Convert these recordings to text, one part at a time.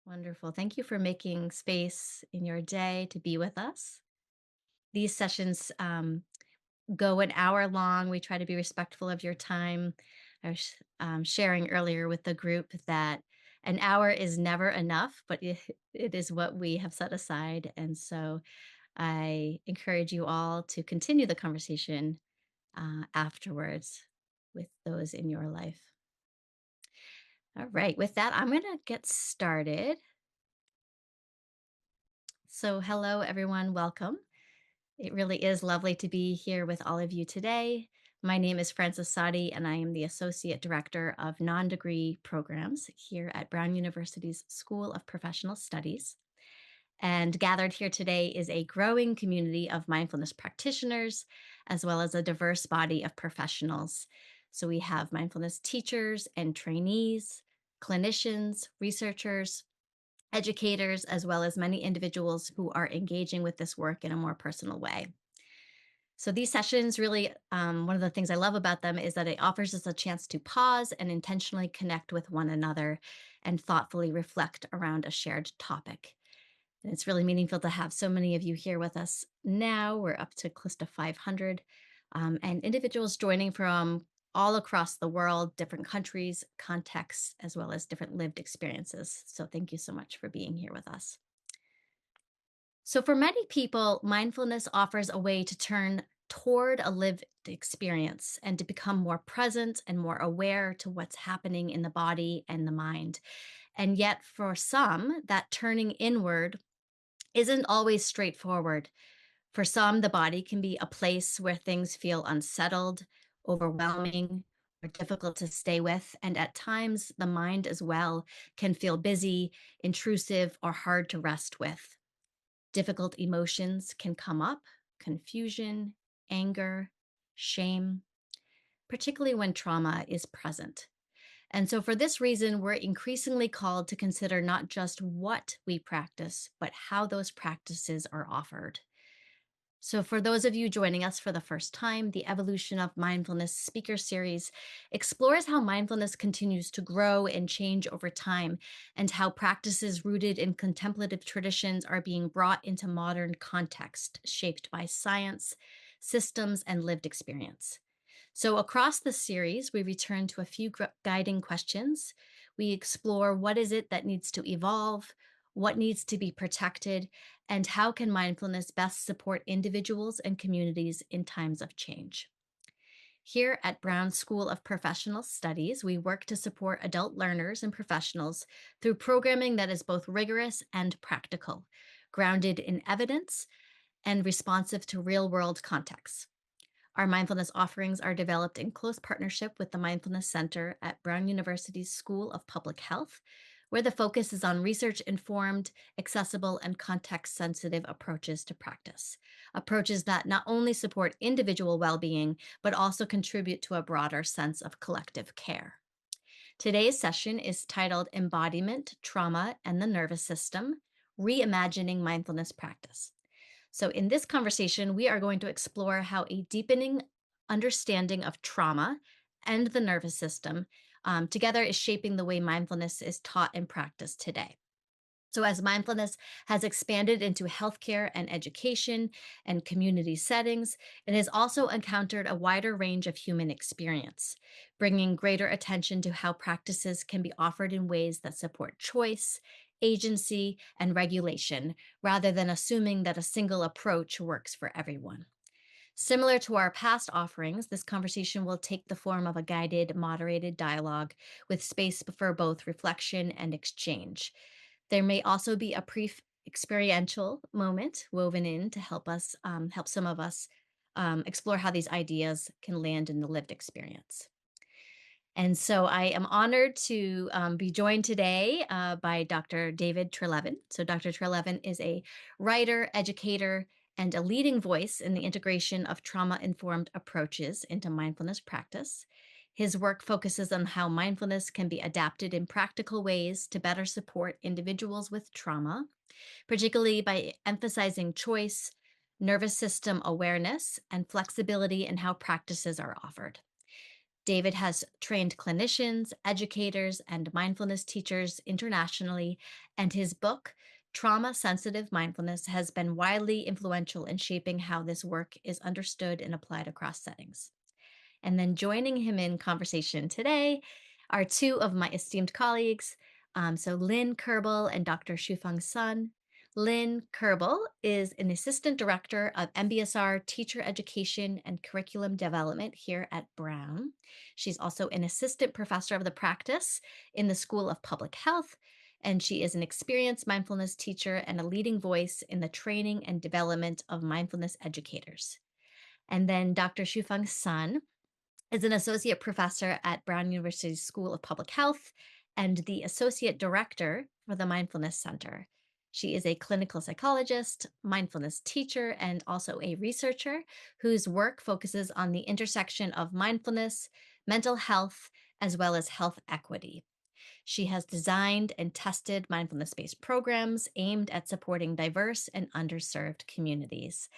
Wonderful. Thank you for making space in your day to be with us. These sessions go an hour long. We try to be respectful of your time. I was sharing earlier with the group that an hour is never enough, but it is what we have set aside. And so I encourage you all to continue the conversation afterwards with those in your life. All right. With that, I'm going to get started. So, hello, everyone. Welcome. It really is lovely to be here with all of you today. My name is Frances Sadi, and I am the Associate Director of Non Degree Programs here at Brown University's School of Professional Studies. And gathered here today is a growing community of mindfulness practitioners, as well as a diverse body of professionals. So we have mindfulness teachers and trainees, clinicians, researchers, educators, as well as many individuals who are engaging with this work in a more personal way. So these sessions really, one of the things I love about them is that it offers us a chance to pause and intentionally connect with one another and thoughtfully reflect around a shared topic. And it's really meaningful to have so many of you here with us now. We're up to close to 500 and individuals joining from all across the world, different countries, contexts, as well as different lived experiences. So thank you so much for being here with us. So, for many people, mindfulness offers a way to turn toward a lived experience and to become more present and more aware to what's happening in the body and the mind. And yet, for some, that turning inward isn't always straightforward. For some, the body can be a place where things feel unsettled, overwhelming, or difficult to stay with. And at times, the mind as well can feel busy, intrusive, or hard to rest with. Difficult emotions can come up: confusion, anger, shame, particularly when trauma is present. And so, for this reason, we're increasingly called to consider not just what we practice, but how those practices are offered. So, for those of you joining us for the first time, the Evolution of Mindfulness speaker series explores how mindfulness continues to grow and change over time, and how practices rooted in contemplative traditions are being brought into modern context, shaped by science, systems, and lived experience. So, across the series, we return to a few guiding questions. We explore what is it that needs to evolve, what needs to be protected, and how can mindfulness best support individuals and communities in times of change. Here at Brown School of Professional Studies, we work to support adult learners and professionals through programming that is both rigorous and practical, grounded in evidence and responsive to real world contexts. Our mindfulness offerings are developed in close partnership with the Mindfulness Center at Brown University's School of Public Health, where the focus is on research informed, accessible, and context sensitive approaches to practice. Approaches that not only support individual well being, but also contribute to a broader sense of collective care. Today's session is titled Embodiment, Trauma, and the Nervous System: Reimagining Mindfulness Practice. So, in this conversation, we are going to explore how a deepening understanding of trauma and the nervous system together is shaping the way mindfulness is taught and practiced today. So, as mindfulness has expanded into healthcare and education and community settings, it has also encountered a wider range of human experience, bringing greater attention to how practices can be offered in ways that support choice, agency, and regulation, rather than assuming that a single approach works for everyone. Similar to our past offerings, this conversation will take the form of a guided, moderated dialogue with space for both reflection and exchange. There may also be a brief experiential moment woven in to help some of us explore how these ideas can land in the lived experience. And so I am honored to be joined today by Dr. David Treleaven. So Dr. Treleaven is a writer, educator, and a leading voice in the integration of trauma-informed approaches into mindfulness practice. His work focuses on how mindfulness can be adapted in practical ways to better support individuals with trauma, particularly by emphasizing choice, nervous system awareness, and flexibility in how practices are offered. David has trained clinicians, educators, and mindfulness teachers internationally, and his book, Trauma-Sensitive Mindfulness, has been widely influential in shaping how this work is understood and applied across settings. And then joining him in conversation today are two of my esteemed colleagues. So Lynn Kerbel and Dr. Shufeng Sun. Lynn Kerbel is an assistant director of MBSR teacher education and curriculum development here at Brown. She's also an assistant professor of the practice in the School of Public Health, and she is an experienced mindfulness teacher and a leading voice in the training and development of mindfulness educators. And then Dr. Shufeng Sun is an associate professor at Brown University School of Public Health and the associate director for the Mindfulness Center. She is a clinical psychologist, mindfulness teacher, and also a researcher whose work focuses on the intersection of mindfulness, mental health, as well as health equity. She has designed and tested mindfulness based programs aimed at supporting diverse and underserved communities.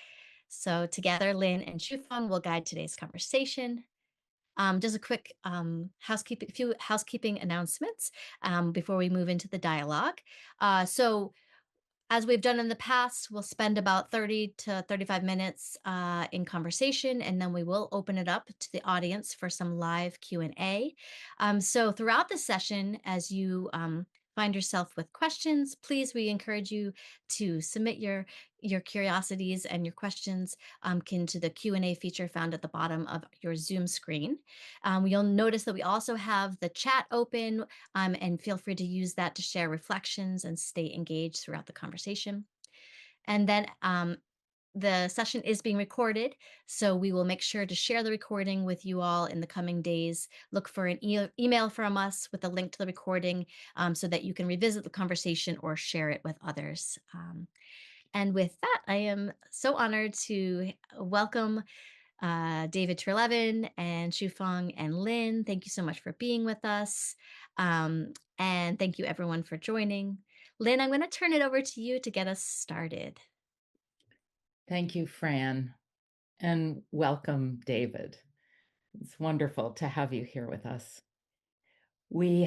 So, together, Lynn and Shufeng will guide today's conversation. Just a quick few housekeeping announcements before we move into the dialogue. So, as we've done in the past, we'll spend about 30 to 35 minutes in conversation, and then we will open it up to the audience for some live Q&A. So throughout the session, as you find yourself with questions, please, we encourage you to submit your curiosities and your questions into the Q&A feature found at the bottom of your Zoom screen. You'll notice that we also have the chat open, and feel free to use that to share reflections and stay engaged throughout the conversation. And then the session is being recorded, so we will make sure to share the recording with you all in the coming days. Look for an email from us with a link to the recording so that you can revisit the conversation or share it with others. And with that, I am so honored to welcome David Treleaven and Shufeng and Lynn. Thank you so much for being with us. And thank you everyone for joining. Lynn, I'm going to turn it over to you to get us started. Thank you, Fran, and welcome, David. It's wonderful to have you here with us. We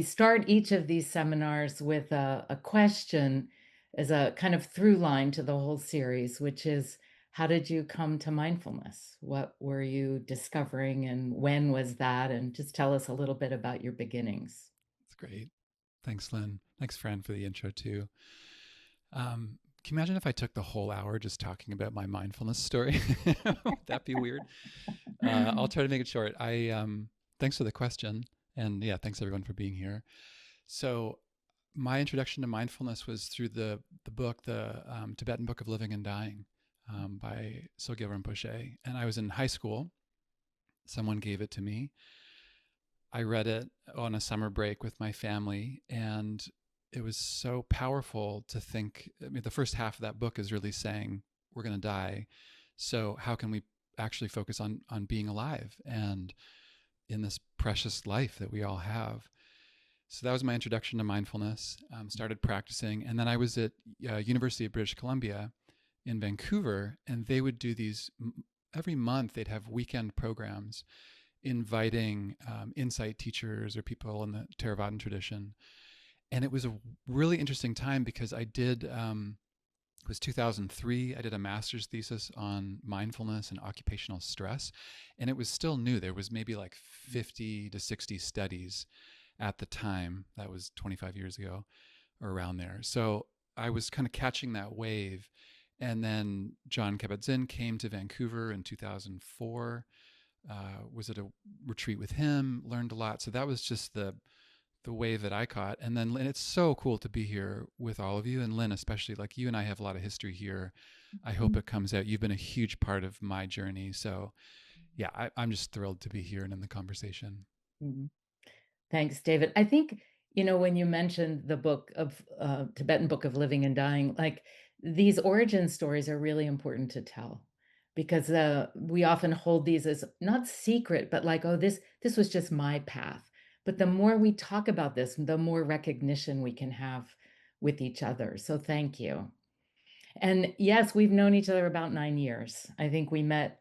start each of these seminars with a question as a kind of through line to the whole series, which is, how did you come to mindfulness? What were you discovering and when was that? And just tell us a little bit about your beginnings. That's great. Thanks, Lynn. Thanks, Fran, for the intro, too. Can you imagine if I took the whole hour just talking about my mindfulness story? Would that be weird? I'll try to make it short. Thanks for the question. And yeah, thanks everyone for being here. So my introduction to mindfulness was through the book, the Tibetan Book of Living and Dying by Sogyal Rinpoche. And I was in high school. Someone gave it to me. I read it on a summer break with my family, and it was so powerful to think. I mean, the first half of that book is really saying we're going to die. So how can we actually focus on being alive and in this precious life that we all have? So that was my introduction to mindfulness. Started practicing, and then I was at University of British Columbia in Vancouver, and they would do these every month. They'd have weekend programs inviting insight teachers or people in the Theravadan tradition. And it was a really interesting time because I did, it was 2003, I did a master's thesis on mindfulness and occupational stress. And it was still new. There was maybe like 50 to 60 studies at the time. That was 25 years ago or around there. So I was kind of catching that wave. And then John Kabat-Zinn came to Vancouver in 2004. Was at a retreat with him, learned a lot. So that was just the wave that I caught. And then Lynn, it's so cool to be here with all of you. And Lynn, especially, like, you and I have a lot of history here. I hope it comes out. You've been a huge part of my journey. So yeah, I'm just thrilled to be here and in the conversation. Mm-hmm. Thanks, David. I think, when you mentioned the book of Tibetan Book of Living and Dying, like, these origin stories are really important to tell, because we often hold these as not secret, but like, oh, this was just my path. But the more we talk about this, the more recognition we can have with each other. So thank you. And yes, we've known each other about 9 years. I think we met,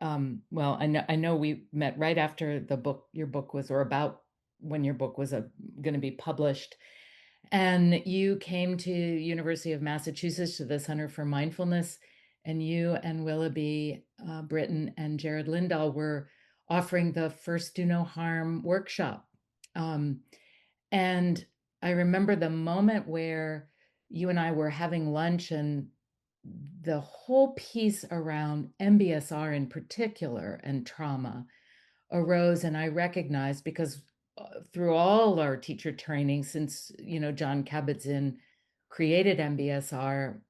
well, I know we met right after your book was, or about when your book was gonna be published. And you came to University of Massachusetts to the Center for Mindfulness, and you and Willoughby Britton and Jared Lindahl were offering the first Do No Harm workshop. Um, and I remember the moment where you and I were having lunch, and the whole piece around MBSR in particular and trauma arose. And I recognized, because through all our teacher training since, John Kabat-Zinn created MBSR,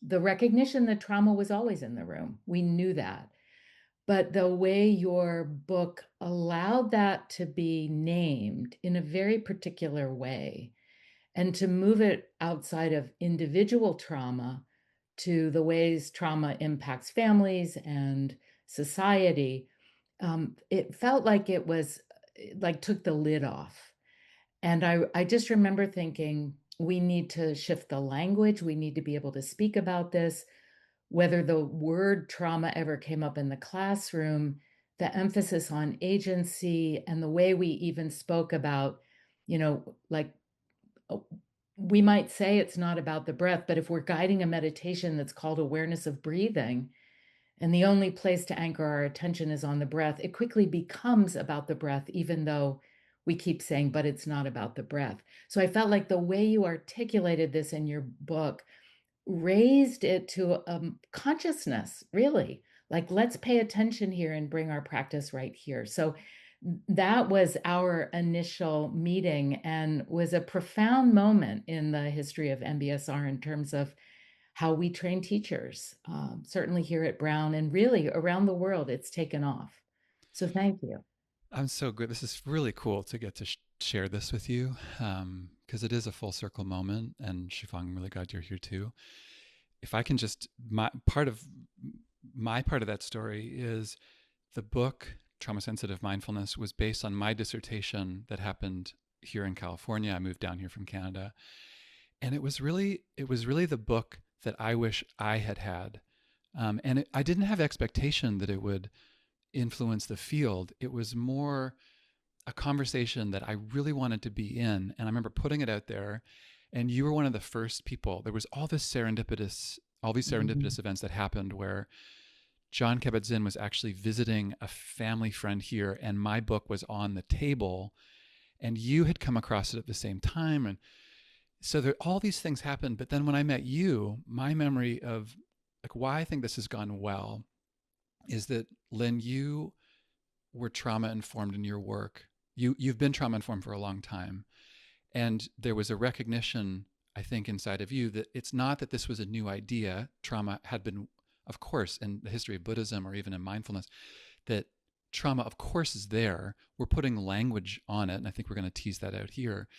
the recognition that trauma was always in the room. We knew that. But the way your book allowed that to be named in a very particular way, and to move it outside of individual trauma to the ways trauma impacts families and society, it felt like it was like took the lid off. And I just remember thinking, we need to shift the language. We need to be able to speak about this. Whether the word trauma ever came up in the classroom, the emphasis on agency and the way we even spoke about, like, oh, we might say it's not about the breath, but if we're guiding a meditation that's called awareness of breathing, and the only place to anchor our attention is on the breath, it quickly becomes about the breath, even though we keep saying, but it's not about the breath. So I felt like the way you articulated this in your book raised it to consciousness, really. Like, let's pay attention here and bring our practice right here. So that was our initial meeting, and was a profound moment in the history of MBSR in terms of how we train teachers. Certainly here at Brown, and really around the world, it's taken off. So thank you. I'm so good. This is really cool to get to share this with you, because it is a full circle moment. And Shifang, I'm really glad you're here too. If I can just, my part of that story is the book Trauma-Sensitive Mindfulness was based on my dissertation that happened here in California. I moved down here from Canada, and it was really the book that I wish I had had. I didn't have expectation that it would influence the field. It was more a conversation that I really wanted to be in. And I remember putting it out there, and you were one of the first people. There was all these Mhm. serendipitous events that happened where John Kabat-Zinn was actually visiting a family friend here, and my book was on the table, and you had come across it at the same time. And so all these things happened. But then when I met you, my memory of like why I think this has gone well is that, Lynn, you were trauma informed in your work. You've been trauma informed for a long time, and there was a recognition, I think, inside of you that it's not that this was a new idea. Trauma had been, of course, in the history of Buddhism or even in mindfulness, that trauma, of course, is there. We're putting language on it, and I think we're going to tease that out here.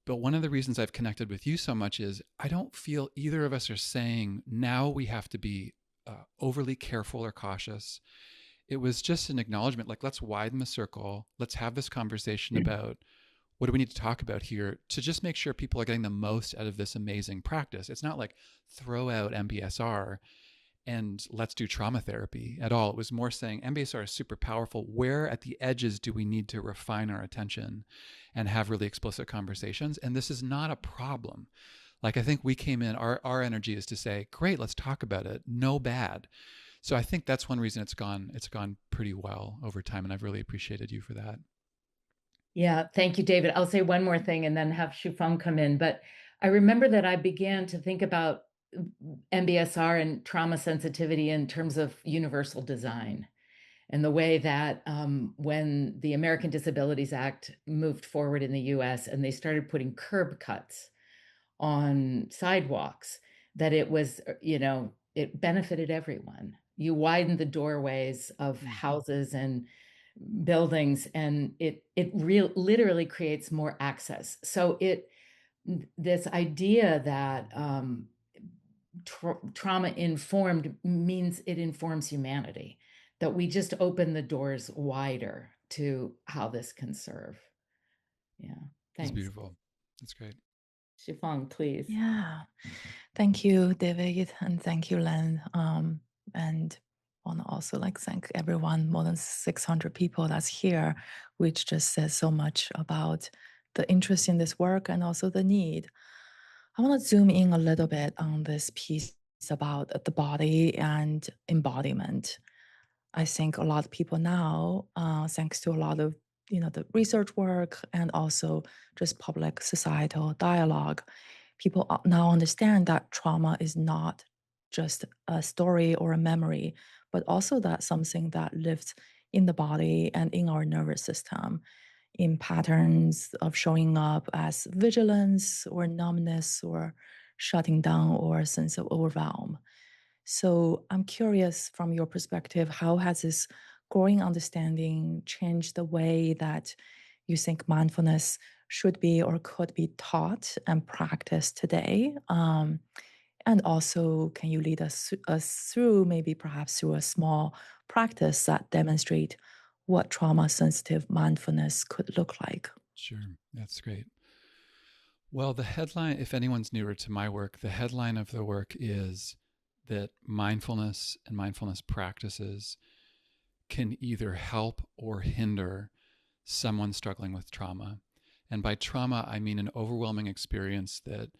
But one of the reasons I've connected with you so much is I don't feel either of us are saying now we have to be overly careful or cautious. It was just an acknowledgement, like, let's widen the circle. Let's have this conversation about what do we need to talk about here to just make sure people are getting the most out of this amazing practice. It's not like throw out MBSR and let's do trauma therapy at all. It was more saying MBSR is super powerful. Where at the edges do we need to refine our attention and have really explicit conversations? And this is not a problem. Like, I think we came in, our energy is to say, great, let's talk about it. No bad. So I think that's one reason it's gone pretty well over time, and I've really appreciated you for that. Yeah, thank you, David. I'll say one more thing and then have Shufang come in. But I remember that I began to think about MBSR and trauma sensitivity in terms of universal design, and the way that when the American Disabilities Act moved forward in the US and they started putting curb cuts on sidewalks, that it was, it benefited everyone. You widen the doorways of Mm. houses and buildings, and it literally creates more access. So this idea that trauma informed means it informs humanity, that we just open the doors wider to how this can serve. Yeah, It's thanks. beautiful. That's great. Shifang, please. Yeah. Thank you, David, and thank you, Len. And want to also thank everyone, more than 600 people that's here, which just says so much about the interest in this work and also the need. I want to zoom in a little bit on this piece about the body and embodiment. I think a lot of people now, thanks to a lot of the research work and also just public societal dialogue, people now understand that trauma is not just a story or a memory, but also that something that lives in the body and in our nervous system, in patterns of showing up as vigilance or numbness or shutting down or a sense of overwhelm. So I'm curious from your perspective, how has this growing understanding changed the way that you think mindfulness should be or could be taught and practiced today? And also, can you lead us through, maybe perhaps through a small practice that demonstrate what trauma-sensitive mindfulness could look like? Sure, that's great. Well, the headline, if anyone's newer to my work, the headline of the work is that mindfulness and mindfulness practices can either help or hinder someone struggling with trauma. And by trauma, I mean an overwhelming experience that,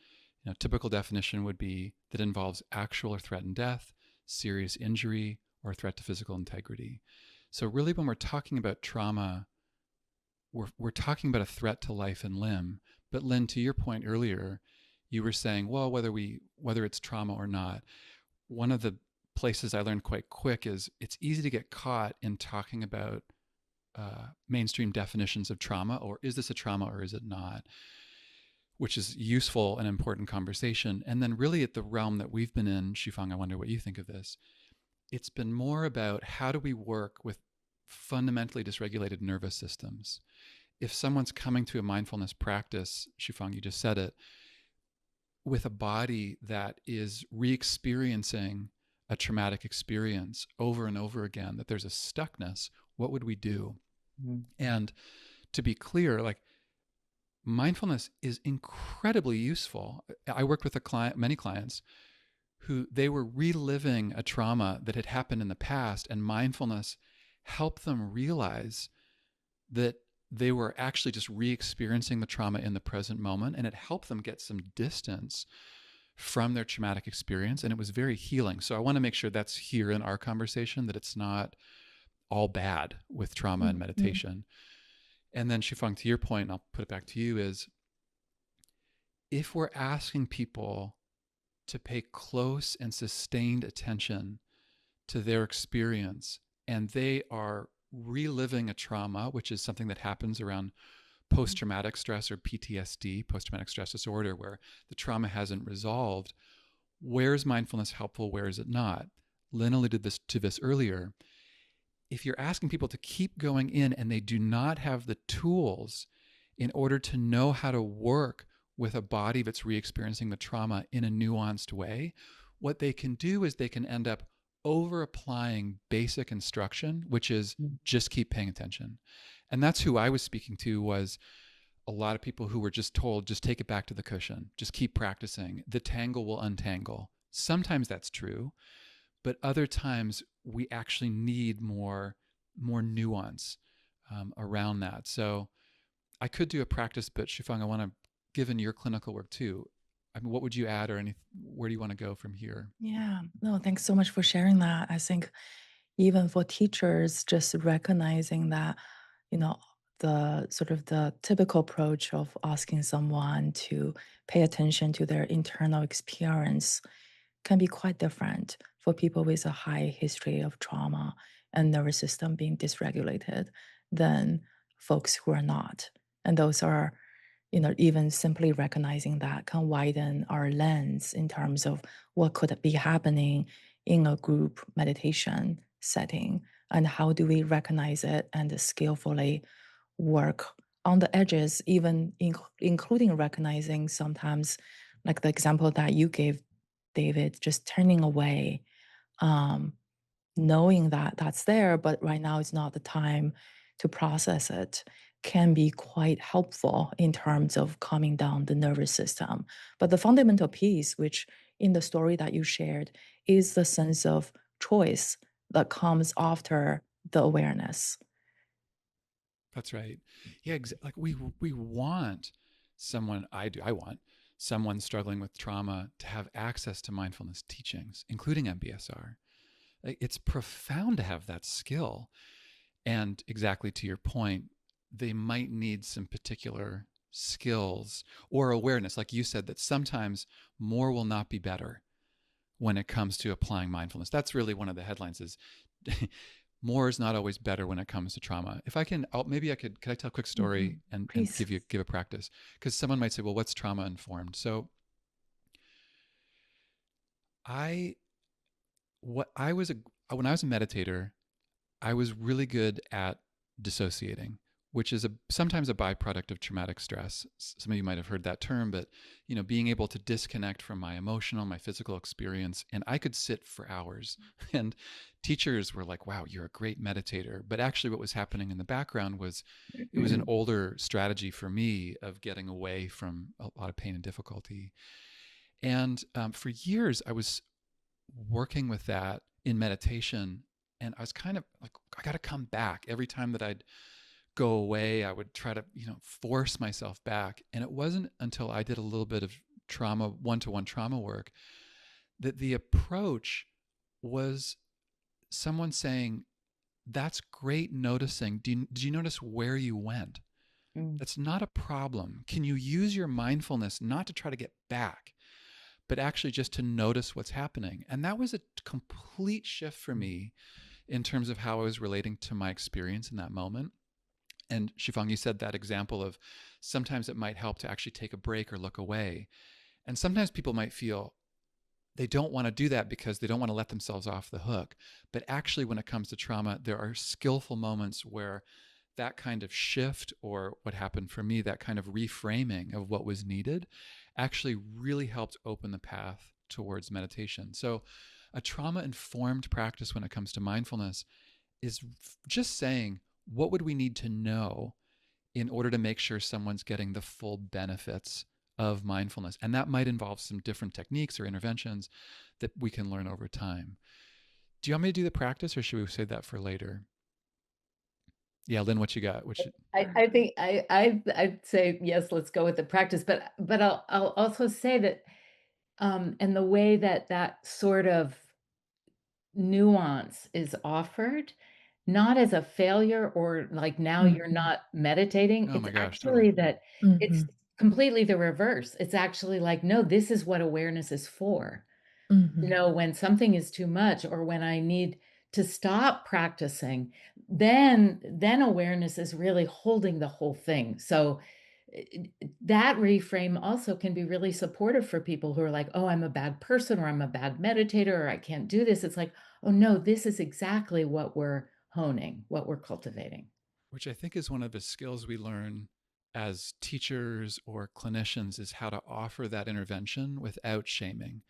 typical definition would be that involves actual or threatened death, serious injury, or threat to physical integrity. So really, when we're talking about trauma, we're talking about a threat to life and limb. But Lynn, to your point earlier, you were saying, well, whether it's trauma or not, one of the places I learned quite quick is it's easy to get caught in talking about mainstream definitions of trauma, or is this a trauma or is it not, which is useful and important conversation. And then really at the realm that we've been in, Shifang, I wonder what you think of this. It's been more about how do we work with fundamentally dysregulated nervous systems. If someone's coming to a mindfulness practice, Shifang, you just said it, with a body that is re-experiencing a traumatic experience over and over again, that there's a stuckness, what would we do? Mm-hmm. And to be clear, mindfulness is incredibly useful. I worked with many clients who they were reliving a trauma that had happened in the past, and mindfulness helped them realize that they were actually just re-experiencing the trauma in the present moment, and it helped them get some distance from their traumatic experience, and it was very healing. So I want to make sure that's here in our conversation, that it's not all bad with trauma and meditation. And then Shifang, to your point, and I'll put it back to you, is if we're asking people to pay close and sustained attention to their experience, and they are reliving a trauma, which is something that happens around post-traumatic stress or PTSD, post-traumatic stress disorder, where the trauma hasn't resolved, where is mindfulness helpful, where is it not? Lynn alluded to this earlier. If you're asking people to keep going in and they do not have the tools in order to know how to work with a body that's re-experiencing the trauma in a nuanced way, what they can do is they can end up over-applying basic instruction, which is just keep paying attention. And that's who I was speaking to, was a lot of people who were just told, just take it back to the cushion, just keep practicing. The tangle will untangle. Sometimes that's true, but other times we actually need more nuance around that. So I could do a practice, but Shifang, I want to, given your clinical work too, I mean, what would you add, or where do you want to go from here? Yeah, no, thanks so much for sharing that. I think even for teachers, just recognizing that, the sort of the typical approach of asking someone to pay attention to their internal experience can be quite different for people with a high history of trauma and nervous system being dysregulated than folks who are not. And those are, even simply recognizing that can widen our lens in terms of what could be happening in a group meditation setting, and how do we recognize it and skillfully work on the edges, even including recognizing sometimes, like the example that you gave, David, just turning away, um, knowing that that's there, but right now is not the time to process it. can be quite helpful in terms of calming down the nervous system. But the fundamental piece, which in the story that you shared, is the sense of choice that comes after the awareness. That's right. Yeah, like we want someone, I want someone struggling with trauma to have access to mindfulness teachings, including MBSR. Like, it's profound to have that skill. And exactly to your point, they might need some particular skills or awareness, like you said, that sometimes more will not be better when it comes to applying mindfulness. That's really one of the headlines is more is not always better when it comes to trauma. If I can, maybe I could I tell a quick story and Please. give a practice? Because someone might say, well, what's trauma informed? So I, what I was when I was a meditator, I was really good at dissociating, which is sometimes a byproduct of traumatic stress. Some of you might have heard that term, but being able to disconnect from my emotional, my physical experience, and I could sit for hours. And teachers were like, "Wow, you're a great meditator." But actually, what was happening in the background was it was an older strategy for me of getting away from a lot of pain and difficulty. And for years, I was working with that in meditation, and I was kind of like, I got to come back. Every time that I'd go away, I would try to force myself back. And it wasn't until I did a little bit of trauma, one-to-one trauma work, that the approach was someone saying, that's great noticing. Did you notice where you went? That's not a problem. Can you use your mindfulness not to try to get back, but actually just to notice what's happening? And that was a complete shift for me in terms of how I was relating to my experience in that moment. And Shifang, you said that example of sometimes it might help to actually take a break or look away. And sometimes people might feel they don't want to do that because they don't want to let themselves off the hook. But actually, when it comes to trauma, there are skillful moments where that kind of shift, or what happened for me, that kind of reframing of what was needed, actually really helped open the path towards meditation. So a trauma-informed practice when it comes to mindfulness is just saying, what would we need to know in order to make sure someone's getting the full benefits of mindfulness? And that might involve some different techniques or interventions that we can learn over time. Do you want me to do the practice, or should we save that for later? Yeah, Lynn, what you got? I think I'd say yes, let's go with the practice, but I'll also say that and the way that sort of nuance is offered, not as a failure or like now you're not meditating. Oh It's my gosh, actually totally. that it's completely the reverse. It's actually like, no, this is what awareness is for. When something is too much or when I need to stop practicing, then awareness is really holding the whole thing. So that reframe also can be really supportive for people who are like, oh, I'm a bad person, or I'm a bad meditator, or I can't do this. It's like, oh no, this is exactly what we're honing, what we're cultivating. Which I think is one of the skills we learn as teachers or clinicians, is how to offer that intervention without shaming.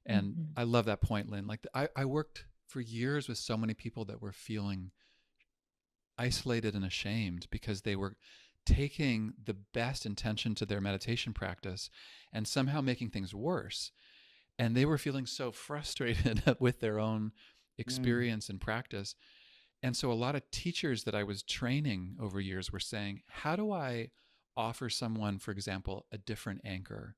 And I love that point, Lynn. Like I worked for years with so many people that were feeling isolated and ashamed because they were taking the best intention to their meditation practice and somehow making things worse. And they were feeling so frustrated with their own experience and practice. And so a lot of teachers that I was training over years were saying, how do I offer someone, for example, a different anchor,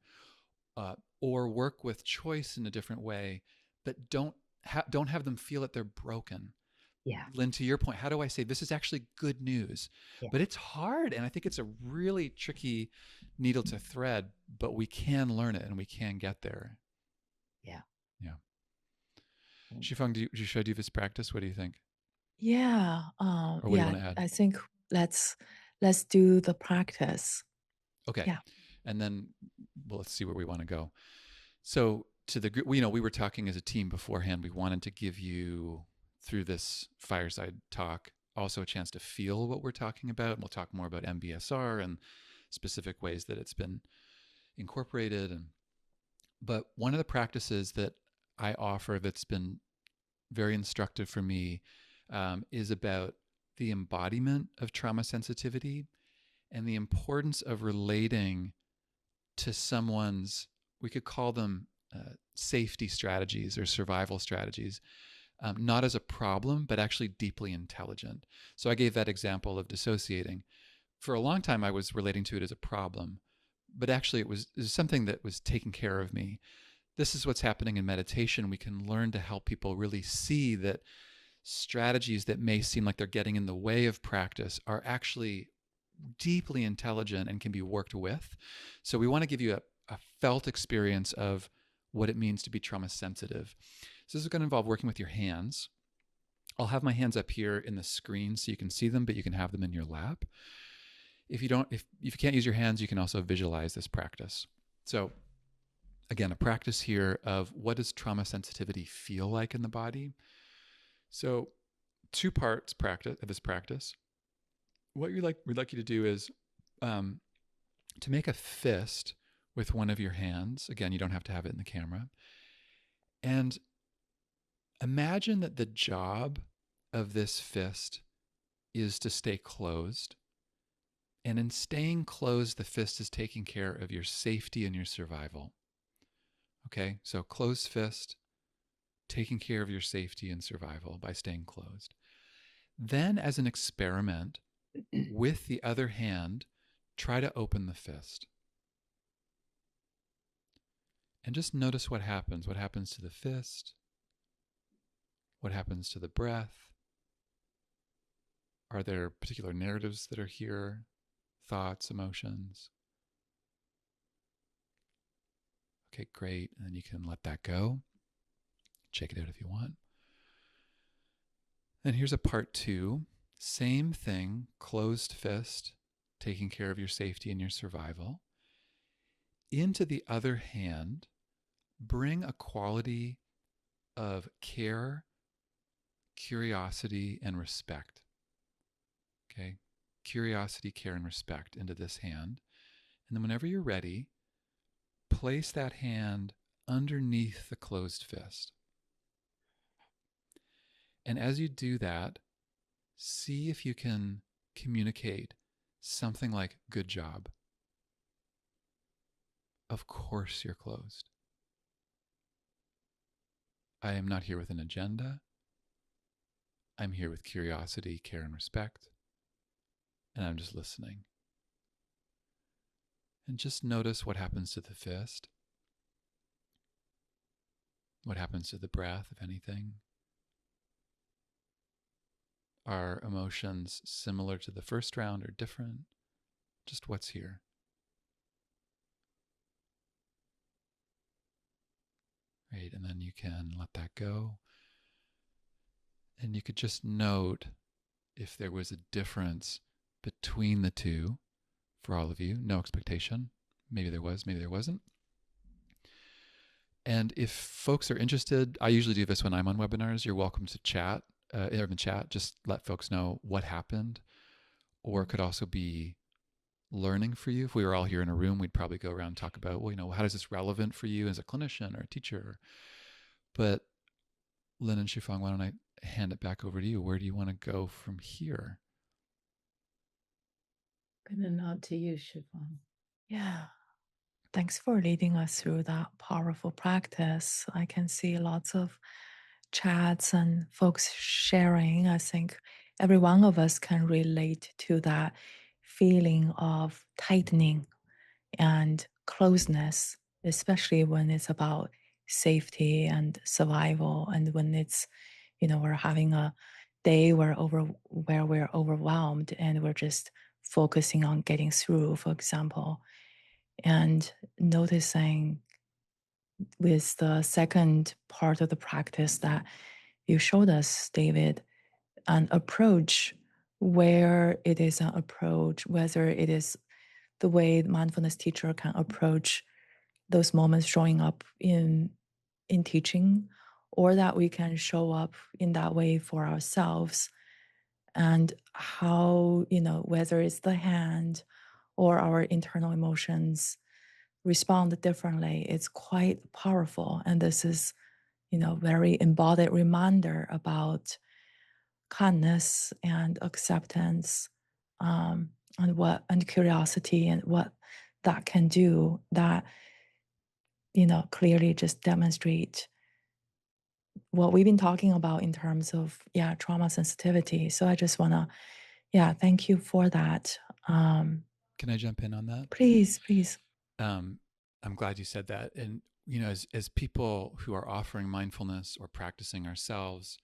or work with choice in a different way, but don't have them feel that they're broken? Yeah. Lynn, to your point, how do I say this is actually good news? Yeah. But it's hard, and I think it's a really tricky needle to thread, but we can learn it and we can get there. Yeah. Yeah. Shifang, should I do this practice? What do you think? Yeah. Or what do you Yeah. want to add? I think let's do the practice. Okay. Yeah. And then, well, let's see where we want to go. So to the group, we were talking as a team beforehand. We wanted to give you, through this fireside talk, also a chance to feel what we're talking about. And we'll talk more about MBSR and specific ways that it's been incorporated. But one of the practices that I offer that's been very instructive for me is about the embodiment of trauma sensitivity. and the importance of relating to someone's, we could call them safety strategies or survival strategies, not as a problem, but actually deeply intelligent. So I gave that example of dissociating. For a long time, I was relating to it as a problem, but actually it was something that was taking care of me. This is what's happening in meditation. We can learn to help people really see that strategies that may seem like they're getting in the way of practice are actually deeply intelligent and can be worked with. So we want to give you a felt experience of what it means to be trauma sensitive. So this is going to involve working with your hands. I'll have my hands up here in the screen so you can see them, but you can have them in your lap. If you can't use your hands, you can also visualize this practice. So again, a practice here of what does trauma sensitivity feel like in the body. So 2 parts of this practice. What we'd like you to do is to make a fist with one of your hands. Again, you don't have to have it in the camera. And imagine that the job of this fist is to stay closed. And in staying closed, the fist is taking care of your safety and your survival. Okay, so closed fist, taking care of your safety and survival by staying closed. Then, as an experiment, with the other hand, try to open the fist. And just notice what happens. What happens to the fist? What happens to the breath? Are there particular narratives that are here? Thoughts, emotions? Okay, great. And then you can let that go. Check it out if you want. And here's a part 2. Same thing, closed fist, taking care of your safety and your survival. Into the other hand, bring a quality of care, curiosity, and respect. Okay? Curiosity, care, and respect into this hand. And then whenever you're ready, place that hand underneath the closed fist. And as you do that, see if you can communicate something like, good job. Of course you're closed. I am not here with an agenda. I'm here with curiosity, care, and respect. And I'm just listening. And just notice what happens to the fist. What happens to the breath, if anything. Are emotions similar to the first round or different? Just what's here. Right, and then you can let that go. And you could just note if there was a difference between the two for all of you. No expectation. Maybe there was, maybe there wasn't. And if folks are interested, I usually do this when I'm on webinars. You're welcome to chat, in the chat. Just let folks know what happened. Or it could also be learning for you. If we were all here in a room, we'd probably go around and talk about, well, how is this relevant for you as a clinician or a teacher? But Lynn and Shifang, why don't I hand it back over to you? Where do you want to go from here? I'm going to nod to you, Shifang. Yeah. Thanks for leading us through that powerful practice. I can see lots of chats and folks sharing. I think every one of us can relate to that feeling of tightening and closeness, especially when it's about safety and survival, and when it's, we're having a day where we're overwhelmed and we're just focusing on getting through, for example, and noticing with the second part of the practice that you showed us, David, an approach where it is an approach, whether it is the way the mindfulness teacher can approach those moments showing up in teaching, or that we can show up in that way for ourselves, and how, whether it's the hand or our internal emotions respond differently. It's quite powerful. And this is, very embodied reminder about kindness and acceptance, and curiosity and what that can do, that clearly just demonstrate what we've been talking about in terms of trauma sensitivity. So I just want to thank you for that. Can I jump in on that? Please. I'm glad you said that. And as people who are offering mindfulness or practicing ourselves,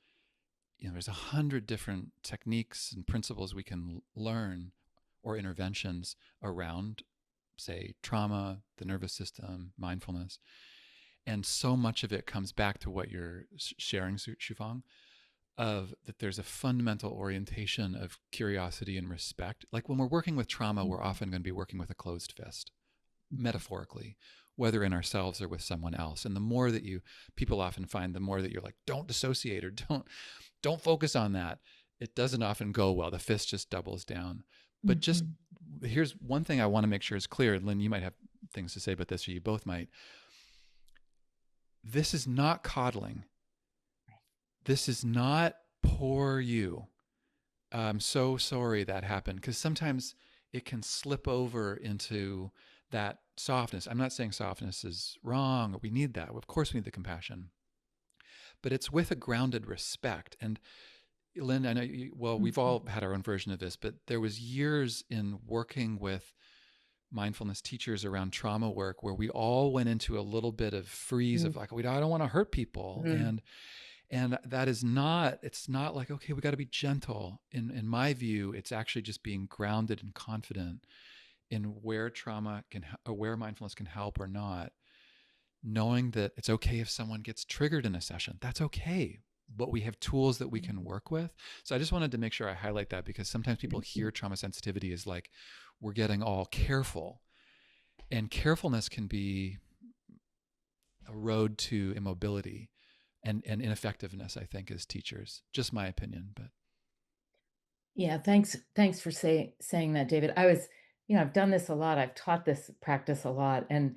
there's 100 different techniques and principles we can learn, or interventions around, say, trauma, the nervous system, mindfulness. And so much of it comes back to what you're sharing, Shufang, of that there's a fundamental orientation of curiosity and respect. Like when we're working with trauma, we're often going to be working with a closed fist, metaphorically, whether in ourselves or with someone else. And the more that people often find, the more that you're like, don't dissociate or don't focus on that, it doesn't often go well. The fist just doubles down. But just here's one thing I want to make sure is clear. Lynn, you might have things to say about this, or you both might. This is not coddling. This is not poor you. I'm so sorry that happened, because sometimes it can slip over into that softness. I'm not saying softness is wrong or we need that. Of course we need the compassion. But it's with a grounded respect. And Lynn, I know we've all had our own version of this, but there was years in working with mindfulness teachers around trauma work where we all went into a little bit of freeze of like, I don't want to hurt people. And that is not, it's not like, okay, we got to be gentle. In my view, it's actually just being grounded and confident in where trauma can, or where mindfulness can help or not, knowing that it's okay if someone gets triggered in a session. That's okay. But we have tools that we can work with. So I just wanted to make sure I highlight that, because sometimes people hear trauma sensitivity as like, we're getting all careful. And carefulness can be a road to immobility and ineffectiveness, I think, as teachers. Just my opinion, but. Yeah, thanks for saying that, David. I've done this a lot. I've taught this practice a lot, and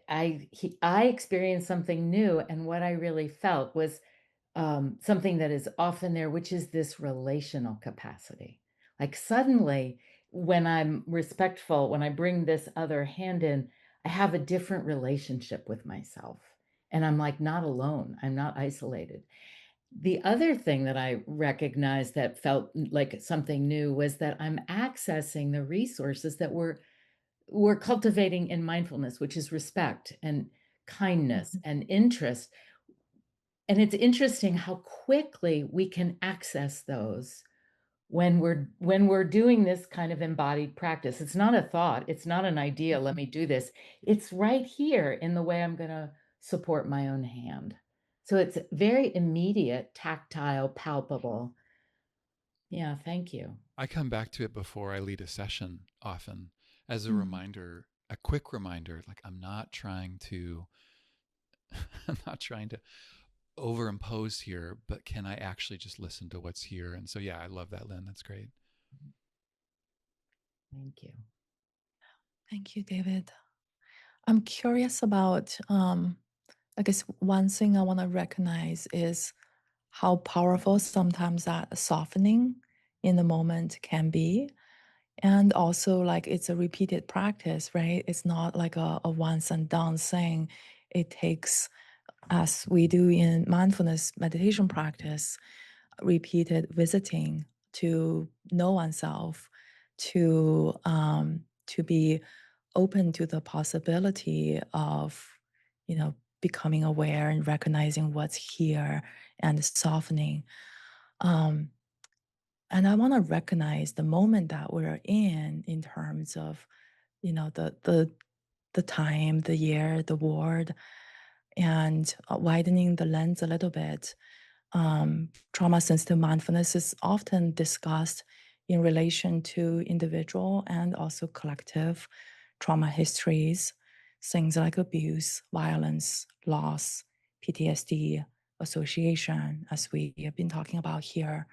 I experienced something new, and what I really felt was something that is often there, which is this relational capacity. Like suddenly, when I'm respectful, when I bring this other hand in, I have a different relationship with myself, and I'm like not alone. I'm not isolated. The other thing that I recognized that felt like something new was that I'm accessing the resources that we're cultivating in mindfulness, which is respect and kindness and interest. And it's interesting how quickly we can access those when we're doing this kind of embodied practice. It's not a thought, it's not an idea, let me do this. It's right here in the way I'm going to support my own hand. So it's very immediate, tactile, palpable. Yeah, thank you. I come back to it before I lead a session often as a reminder, a quick reminder, like I'm not trying to overimpose here, but can I actually just listen to what's here? And so, yeah, I love that, Lynn. That's great. Thank you. Thank you, David. I'm curious about, I guess one thing I want to recognize is how powerful sometimes that softening in the moment can be. And also, like, it's a repeated practice, right? It's not like a once and done thing. It takes, as we do in mindfulness meditation practice, repeated visiting to know oneself, to be open to the possibility of, becoming aware and recognizing what's here and softening. Um, and I want to recognize the moment that we're in terms of, the time, the year, the word, and widening the lens a little bit. Trauma-sensitive mindfulness is often discussed in relation to individual and also collective trauma histories, things like abuse, violence, loss, PTSD, association, as we have been talking about here.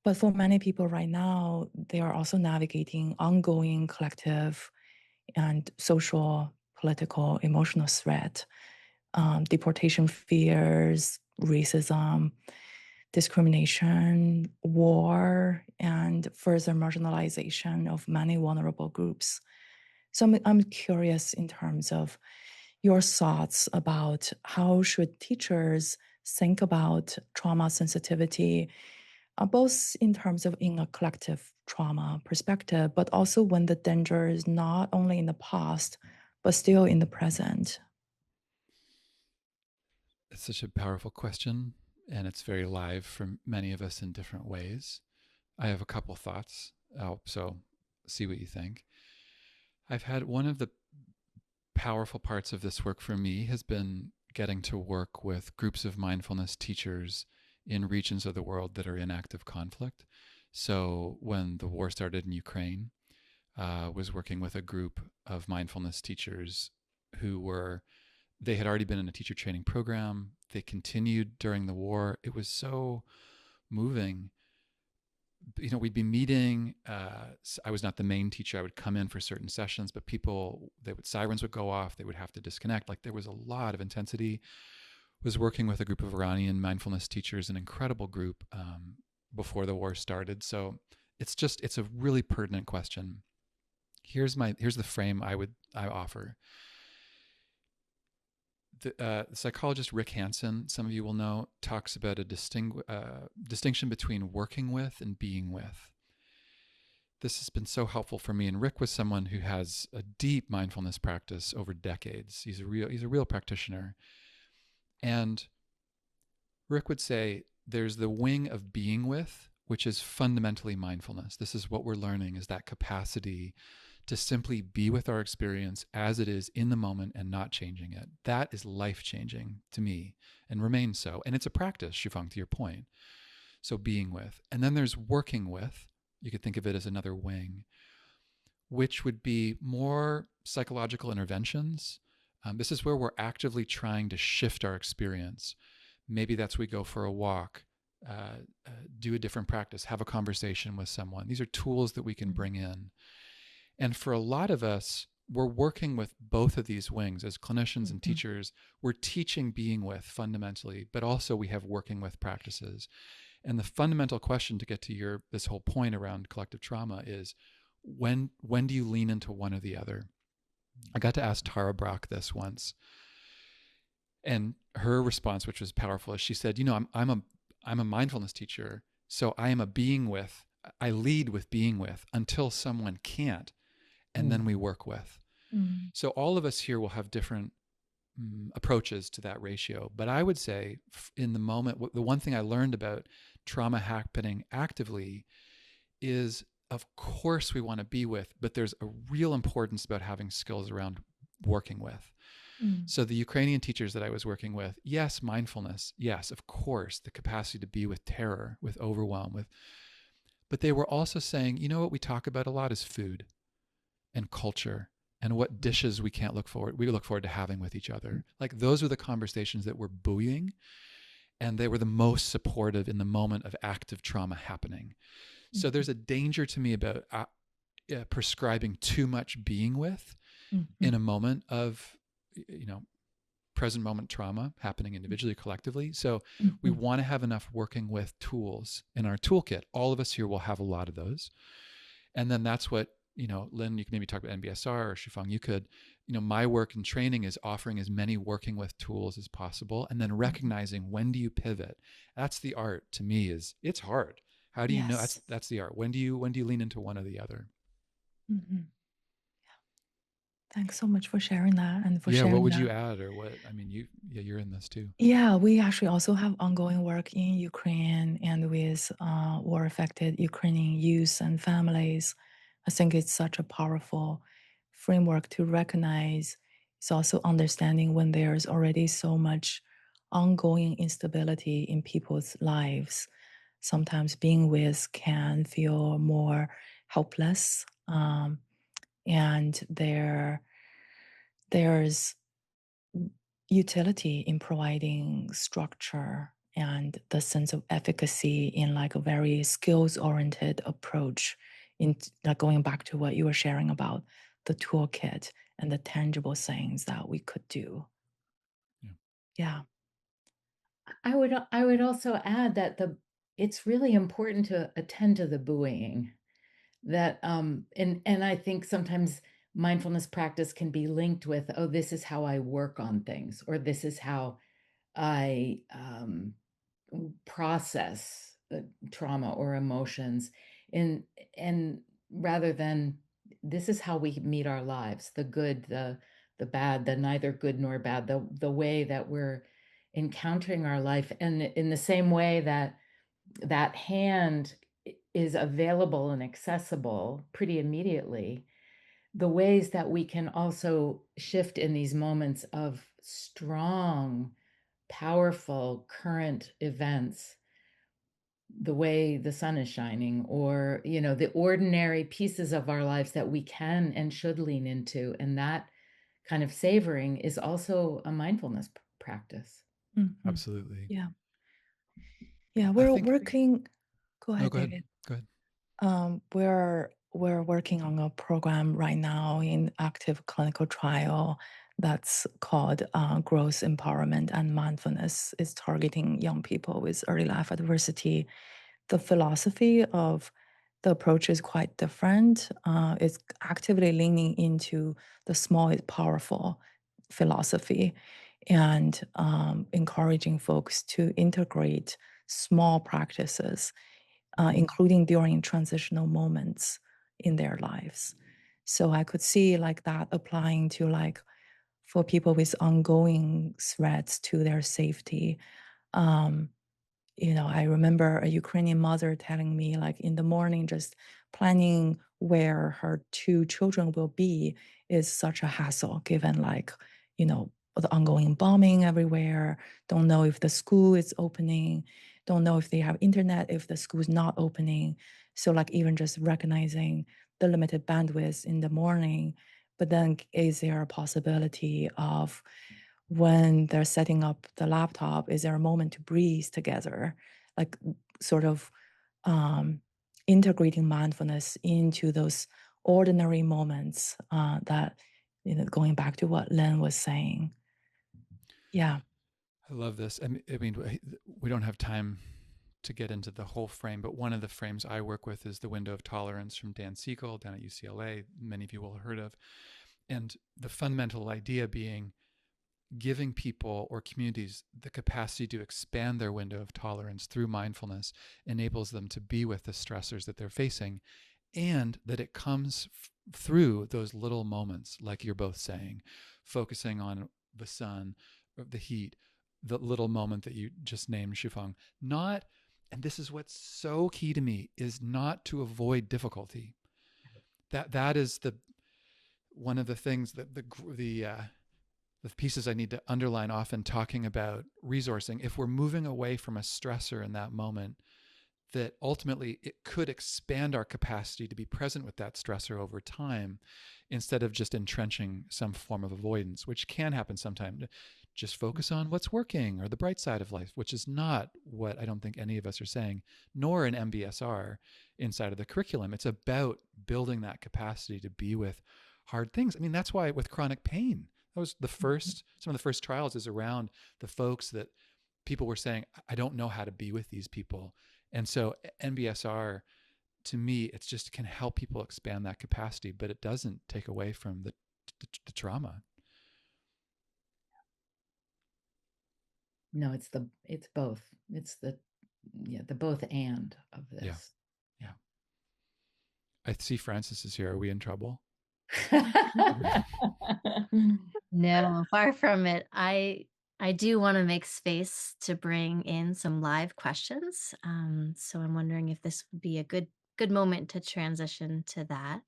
But for many people right now, they are also navigating ongoing collective and social, political, emotional threat, deportation fears, racism, discrimination, war, and further marginalization of many vulnerable groups. So I'm curious in terms of your thoughts about how should teachers think about trauma sensitivity, both in terms of in a collective trauma perspective, but also when the danger is not only in the past, but still in the present. It's such a powerful question, and it's very live for many of us in different ways. I have a couple thoughts, so see what you think. I've had one of the powerful parts of this work for me has been getting to work with groups of mindfulness teachers in regions of the world that are in active conflict. So when the war started in Ukraine, was working with a group of mindfulness teachers they had already been in a teacher training program. They continued during the war. It was so moving. We'd be meeting. I was not the main teacher. I would come in for certain sessions, but sirens would go off. They would have to disconnect. Like there was a lot of intensity. Was working with a group of Iranian mindfulness teachers, an incredible group, before the war started. So it's a really pertinent question. Here's the frame I offer. The psychologist Rick Hansen, some of you will know, talks about a distinction between working with and being with. This has been so helpful for me. And Rick was someone who has a deep mindfulness practice over decades. He's a real practitioner. And Rick would say there's the wing of being with, which is fundamentally mindfulness. This is what we're learning, is that capacity to simply be with our experience as it is in the moment and not changing it. That is life-changing to me and remains so. And it's a practice, Shufang, to your point. So being with. And then there's working with. You could think of it as another wing, which would be more psychological interventions. This is where we're actively trying to shift our experience. Maybe that's we go for a walk, do a different practice, have a conversation with someone. These are tools that we can bring in. And for a lot of us, we're working with both of these wings as clinicians and teachers. We're teaching being with fundamentally, but also we have working with practices. And the fundamental question to get to this whole point around collective trauma is when do you lean into one or the other? I got to ask Tara Brach this once. And her response, which was powerful, is she said, I'm a mindfulness teacher, so I lead with being with until someone can't. And then we work with. So all of us here will have different approaches to that ratio. But I would say in the moment, the one thing I learned about trauma happening actively is, of course, we want to be with, but there's a real importance about having skills around working with. So the Ukrainian teachers that I was working with, yes, mindfulness, yes, of course, the capacity to be with terror, with overwhelm, but they were also saying, what we talk about a lot is food and culture and what dishes we look forward to having with each other. Like those were the conversations that were buoying, and they were the most supportive in the moment of active trauma happening. So there's a danger to me about prescribing too much being with in a moment of, present moment trauma happening individually, collectively. So we want to have enough working with tools in our toolkit. All of us here will have a lot of those. And then that's what, Lynn, you can maybe talk about NBSR, or Shufang, you could, my work and training is offering as many working with tools as possible, and then recognizing when do you pivot. That's the art to me. It's hard. How do you know? That's the art. When do you lean into one or the other? Yeah. Thanks so much for sharing that and for sharing what would that. you add, or what? I mean, you're in this too. Yeah, we actually also have ongoing work in Ukraine and with war-affected Ukrainian youth and families. I think it's such a powerful framework to recognize. It's also understanding when there's already so much ongoing instability in people's lives. Sometimes being with can feel more helpless, and there's utility in providing structure and the sense of efficacy in like a very skills oriented approach, in like going back to what you were sharing about the toolkit and the tangible things that we could do. Yeah. I would also add that it's really important to attend to the buoying. That and I think sometimes mindfulness practice can be linked with, oh, this is how I work on things, or this is how I process trauma or emotions, and and rather than this is how we meet our lives, the good, the bad, the neither good nor bad, the way that we're encountering our life, and in the same way that that hand is available and accessible pretty immediately, the ways that we can also shift in these moments of strong, powerful current events, the way the sun is shining, or the ordinary pieces of our lives that we can and should lean into, and that kind of savoring is also a mindfulness practice. Mhm. Absolutely. Yeah. Yeah, I we're think. working. Go No, ahead, go ahead. David. Go ahead. We're working on a program right now in active clinical trial that's called Growth Empowerment and Mindfulness. Is targeting young people with early life adversity. The philosophy of the approach is quite different. It's actively leaning into the small is powerful philosophy and encouraging folks to integrate small practices, including during transitional moments in their lives. So I could see like that applying to like for people with ongoing threats to their safety. Um, I remember a Ukrainian mother telling me, like, in the morning, just planning where her two children will be is such a hassle, given, like, the ongoing bombing everywhere. Don't know if the school is opening, don't know if they have internet, if the school is not opening. So, like, even just recognizing the limited bandwidth in the morning, but then is there a possibility of when they're setting up the laptop, is there a moment to breathe together? Like sort of um, integrating mindfulness into those ordinary moments that, going back to what Len was saying. Yeah. I love this. I mean, we don't have time to get into the whole frame, but one of the frames I work with is the window of tolerance from Dan Siegel down at UCLA. Many of you will have heard of. And the fundamental idea being giving people or communities the capacity to expand their window of tolerance through mindfulness enables them to be with the stressors that they're facing, and that it comes through those little moments, like you're both saying, focusing on the sun, or the heat, the little moment that you just named, Shufang. Not, and this is what's so key to me, is not to avoid difficulty. That is the one of the things that the pieces I need to underline often talking about resourcing. If we're moving away from a stressor in that moment, that ultimately it could expand our capacity to be present with that stressor over time instead of just entrenching some form of avoidance, which can happen sometimes. Just focus on what's working or the bright side of life, which is not what I don't think any of us are saying, nor in MBSR inside of the curriculum. It's about building that capacity to be with hard things. I mean, that's why with chronic pain, that was some of the first trials is around the folks that people were saying, I don't know how to be with these people. And so NBSR, to me, it's just can help people expand that capacity, but it doesn't take away from the trauma. No, it's both. It's the both and of Yeah. this. Yeah. I see Francis is here. Are we in trouble? No, far from it. I do want to make space to bring in some live questions. So I'm wondering if this would be a good moment to transition to that.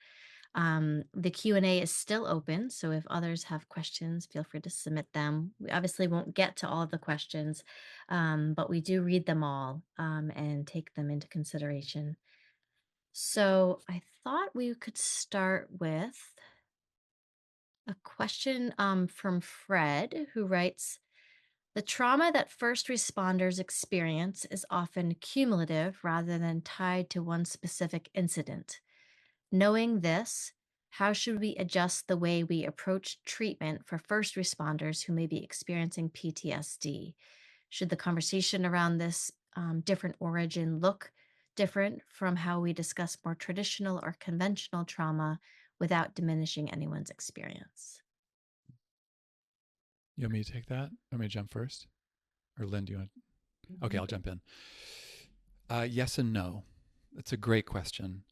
The Q&A is still open, so if others have questions, feel free to submit them. We obviously won't get to all of the questions, but we do read them all and take them into consideration. So I thought we could start with a question from Fred, who writes, the trauma that first responders experience is often cumulative rather than tied to one specific incident. Knowing this, how should we adjust the way we approach treatment for first responders who may be experiencing PTSD? Should the conversation around this different origin look different from how we discuss more traditional or conventional trauma without diminishing anyone's experience? You want me to take that? Want me to jump first? Or Lynn, do you want? Okay, I'll jump in. Yes and no. That's a great question.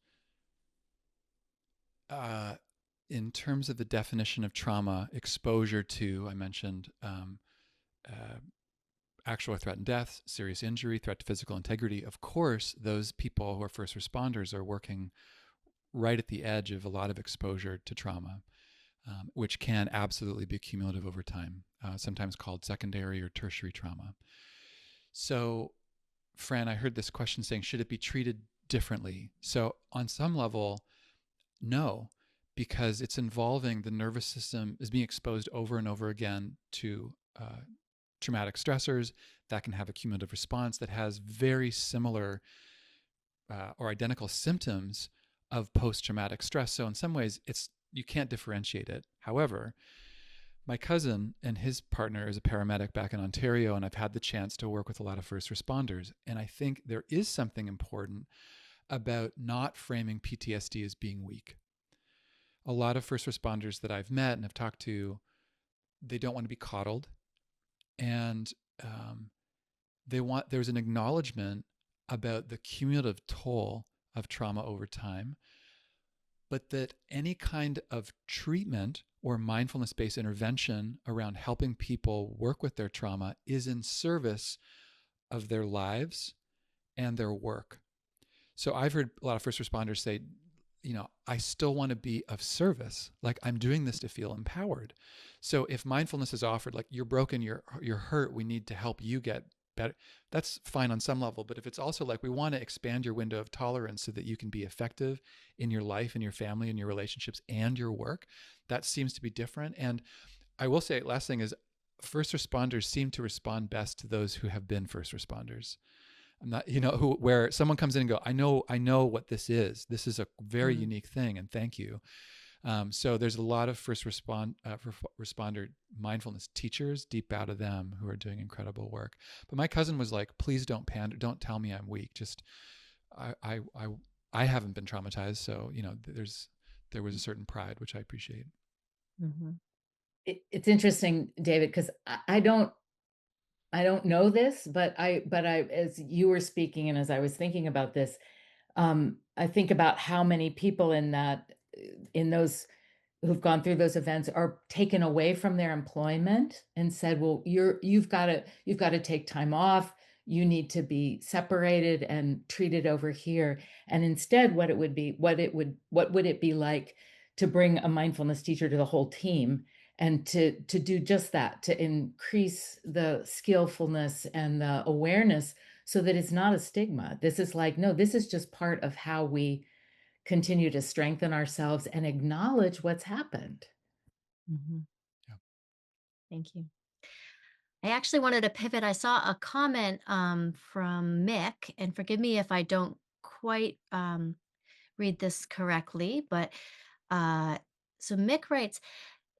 In terms of the definition of trauma, exposure to, I mentioned actual or threatened death, serious injury, threat to physical integrity. Of course, those people who are first responders are working right at the edge of a lot of exposure to trauma, which can absolutely be cumulative over time, sometimes called secondary or tertiary trauma. So, Fran, I heard this question saying, should it be treated differently? So, on some level, no, because it's involving the nervous system is being exposed over and over again to traumatic stressors that can have a cumulative response that has very similar or identical symptoms of post-traumatic stress. So in some ways, you can't differentiate it. However, my cousin and his partner is a paramedic back in Ontario, and I've had the chance to work with a lot of first responders. And I think there is something important about not framing PTSD as being weak. A lot of first responders that I've met and have talked to, they don't want to be coddled. And there's an acknowledgement about the cumulative toll of trauma over time, but that any kind of treatment or mindfulness-based intervention around helping people work with their trauma is in service of their lives and their work. So I've heard a lot of first responders say, I still want to be of service. Like, I'm doing this to feel empowered. So if mindfulness is offered, like, you're broken, you're hurt, we need to help you get better, that's fine on some level. But if it's also like, we want to expand your window of tolerance so that you can be effective in your life and your family and your relationships and your work, that seems to be different. And I will say, last thing is, first responders seem to respond best to those who have been first responders. I'm not, where someone comes in and go, I know what this is. This is a very unique thing, and thank you. So there's a lot of first responder mindfulness teachers, deep bow to them, who are doing incredible work. But my cousin was like, please don't pander, don't tell me I'm weak. Just, I haven't been traumatized, so there was a certain pride, which I appreciate. Mm-hmm. It's interesting, David, because I don't know this, but I, as you were speaking and as I was thinking about this, I think about how many people in those who've gone through those events are taken away from their employment and said, well, you've got to take time off. You need to be separated and treated over here. And instead, what would it be like to bring a mindfulness teacher to the whole team and to do just that, to increase the skillfulness and the awareness so that it's not a stigma. This is like, no, this is just part of how we continue to strengthen ourselves and acknowledge what's happened. Mm-hmm. Yeah. Thank you. I actually wanted to pivot. I saw a comment from Mick, and forgive me if I don't quite read this correctly, but so Mick writes,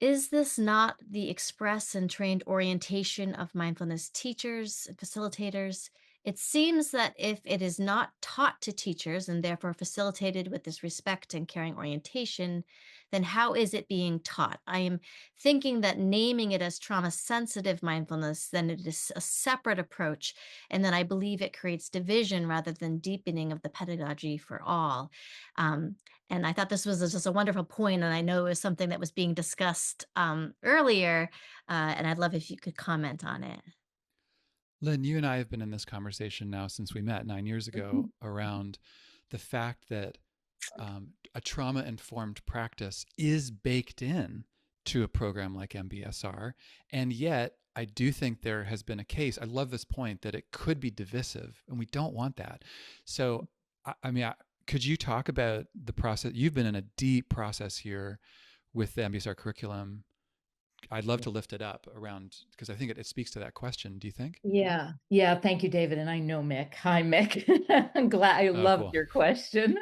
is this not the express and trained orientation of mindfulness teachers and facilitators? It seems that if it is not taught to teachers and therefore facilitated with this respect and caring orientation, then how is it being taught? I am thinking that naming it as trauma-sensitive mindfulness, then it is a separate approach, and then I believe it creates division rather than deepening of the pedagogy for all. And I thought this was just a wonderful point, and I know it was something that was being discussed earlier, and I'd love if you could comment on it. Lynn, you and I have been in this conversation now since we met 9 years ago around the fact that a trauma-informed practice is baked in to a program like MBSR, and yet I do think there has been a case, I love this point, that it could be divisive, and we don't want that. So, could you talk about the process? You've been in a deep process here with the MBSR curriculum. I'd love to lift it up around, because I think it speaks to that question. Do you think? Yeah. Thank you, David. And I know Mick. Hi, Mick. I'm glad. I loved your question.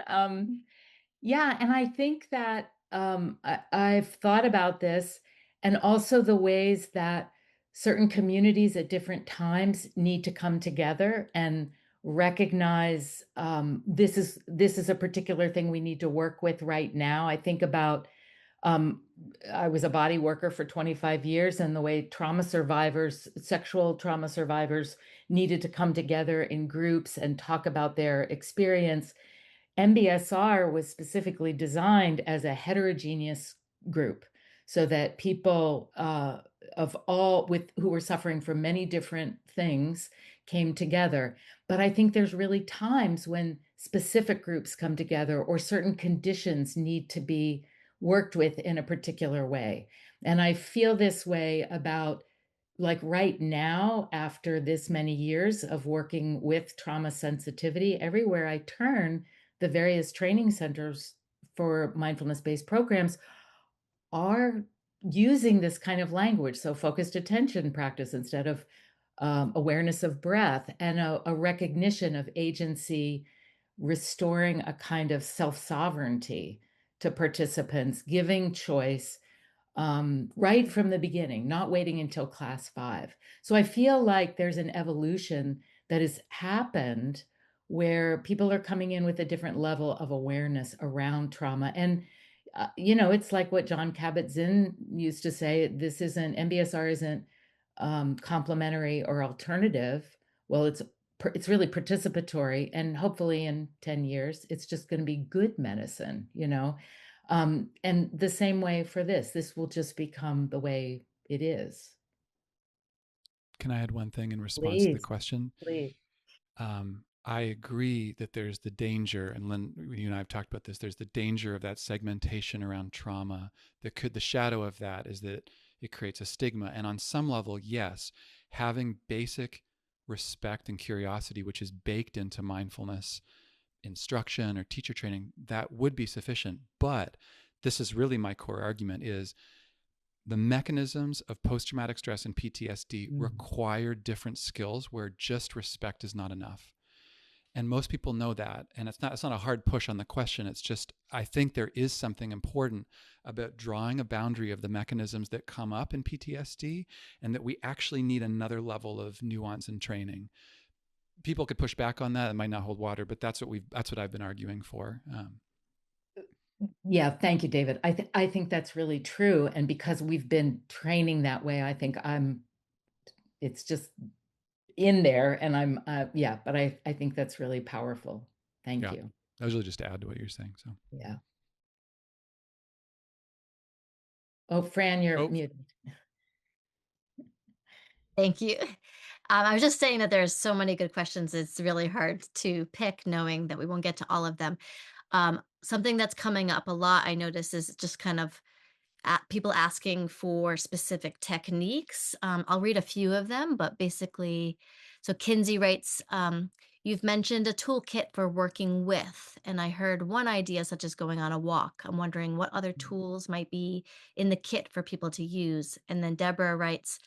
Yeah. And I think that I've thought about this, and also the ways that certain communities at different times need to come together and recognize this is a particular thing we need to work with right now. I think about I was a body worker for 25 years, and the way trauma survivors, sexual trauma survivors, needed to come together in groups and talk about their experience. MBSR was specifically designed as a heterogeneous group so that people of all with who were suffering from many different things came together. But I think there's really times when specific groups come together or certain conditions need to be worked with in a particular way. And I feel this way about, like, right now, after this many years of working with trauma sensitivity, everywhere I turn, the various training centers for mindfulness-based programs are using this kind of language. So focused attention practice instead of awareness of breath, and a recognition of agency, restoring a kind of self-sovereignty to participants, giving choice right from the beginning, not waiting until class 5. So I feel like there's an evolution that has happened where people are coming in with a different level of awareness around trauma. And, it's like what John Kabat-Zinn used to say, MBSR isn't complementary or alternative. Well, it's really participatory, and hopefully in 10 years, it's just going to be good medicine, and the same way for this will just become the way it is. Can I add one thing in response to the Please, question? please. I agree that there's the danger, and Lynn, you and I have talked about this, there's the danger of that segmentation around trauma. The shadow of that is that it creates a stigma. And on some level, yes, having basic respect and curiosity, which is baked into mindfulness instruction or teacher training, that would be sufficient. But this is really my core argument, is the mechanisms of post-traumatic stress and PTSD require different skills where just respect is not enough. And most people know that. And it's not a hard push on the question. It's just, I think there is something important about drawing a boundary of the mechanisms that come up in PTSD, and that we actually need another level of nuance and training. People could push back on that. It might not hold water, but that's what I've been arguing for. Yeah, thank you, David. I think that's really true. And because we've been training that way, I think it's just in there, and but I think that's really powerful. Thank you. That was really just to add to what you're saying. So yeah. Oh, Fran, you're muted. Thank you. I was just saying that there's so many good questions. It's really hard to pick, knowing that we won't get to all of them. Something that's coming up a lot, I notice, is just kind of people asking for specific techniques. I'll read a few of them, but basically, so Kinsey writes, you've mentioned a toolkit for working with, and I heard one idea such as going on a walk. I'm wondering what other tools might be in the kit for people to use. And then Deborah writes,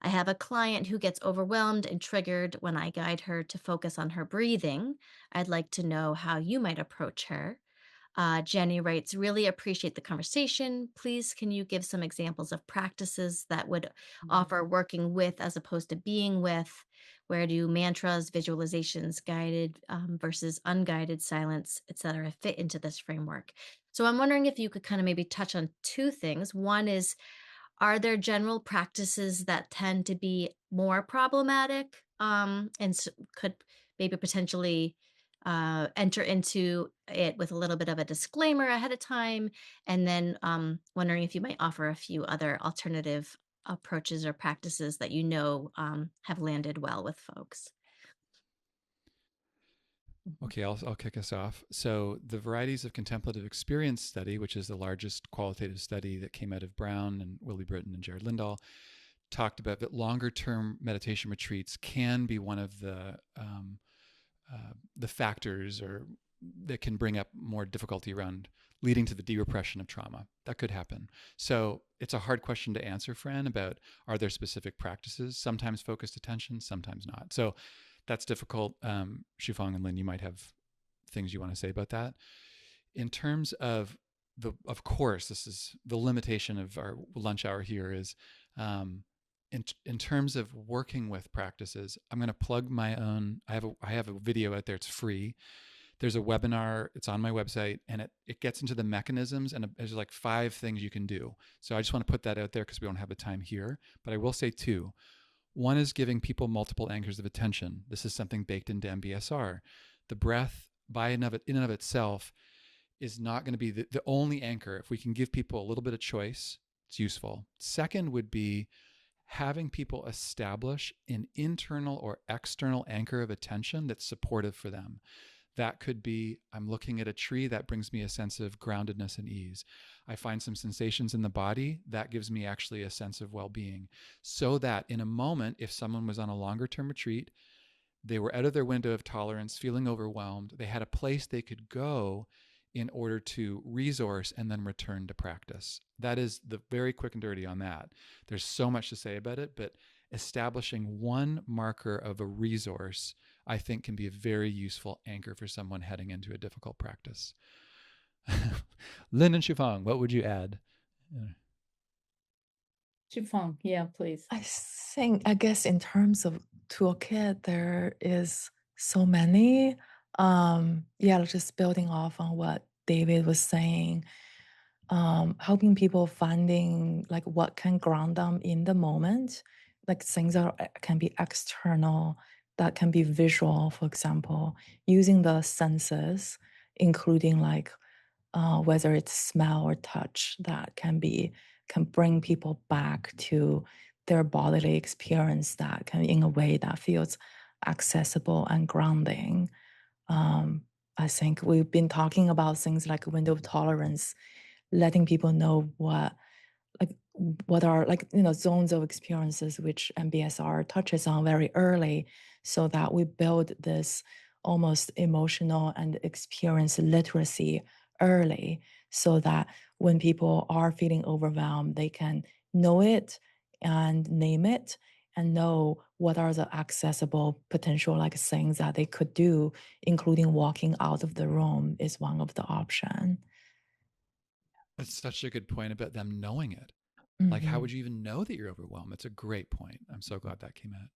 I have a client who gets overwhelmed and triggered when I guide her to focus on her breathing. I'd like to know how you might approach her. Jenny writes, really appreciate the conversation. Please, can you give some examples of practices that would offer working with as opposed to being with? Where do mantras, visualizations, guided versus unguided silence, etc., fit into this framework? So I'm wondering if you could kind of maybe touch on two things. One is, are there general practices that tend to be more problematic, could maybe potentially enter into it with a little bit of a disclaimer ahead of time? And then wondering if you might offer a few other alternative approaches or practices that have landed well with folks. Okay, I'll kick us off. So the Varieties of Contemplative Experience study, which is the largest qualitative study that came out of Brown and Willie Britton and Jared Lindahl, talked about that longer-term meditation retreats can be one of the factors that can bring up more difficulty around leading to the de-repression of trauma. That could happen. So it's a hard question to answer, Fran, about are there specific practices, sometimes focused attention, sometimes not. So that's difficult. Shufang and Lynn, you might have things you want to say about that. In terms of of course, this is the limitation of our lunch hour here, is in terms of working with practices, I'm going to plug my own. I have a video out there. It's free. There's a webinar. It's on my website, and it gets into the mechanisms, and there's like 5 things you can do. So I just want to put that out there because we don't have the time here. But I will say 2. One is giving people multiple anchors of attention. This is something baked into MBSR. The breath, in and of itself, is not going to be the only anchor. If we can give people a little bit of choice, it's useful. Second would be having people establish an internal or external anchor of attention that's supportive for them. That could be, I'm looking at a tree, that brings me a sense of groundedness and ease. I find some sensations in the body, that gives me actually a sense of well-being. So that in a moment, if someone was on a longer term retreat, they were out of their window of tolerance, feeling overwhelmed, they had a place they could go in order to resource and then return to practice. That is the very quick and dirty on that. There's so much to say about it, but establishing one marker of a resource, I think, can be a very useful anchor for someone heading into a difficult practice. Lynn and Shufang, what would you add? Shufang, yeah, please. I guess in terms of toolkit, there is so many. Just building off on what David was saying, helping people finding like what can ground them in the moment, like things that can be external, that can be visual, for example, using the senses, including like whether it's smell or touch, that can bring people back to their bodily experience that can in a way that feels accessible and grounding. I think we've been talking about things like window of tolerance, letting people know like what are zones of experiences which MBSR touches on very early, so that we build this almost emotional and experience literacy early, so that when people are feeling overwhelmed, they can know it and name it and know what are the accessible potential like things that they could do, including walking out of the room is one of the option. That's such a good point about them knowing it. Like, how Mhm. would you even know that you're overwhelmed? It's a great point. I'm so glad that came out.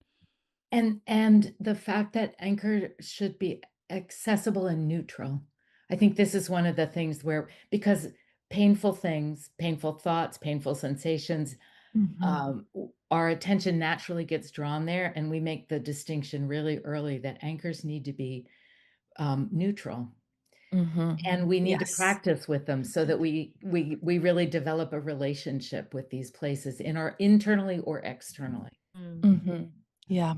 And the fact that anchor should be accessible and neutral. I think this is one of the things where, because painful things, painful thoughts, painful sensations, Mhm. our attention naturally gets drawn there, and we make the distinction really early that anchors need to be neutral, Mhm. and we need to Yes. practice with them so that we really develop a relationship with these places in our internally or externally. Mm. Mhm. Yeah.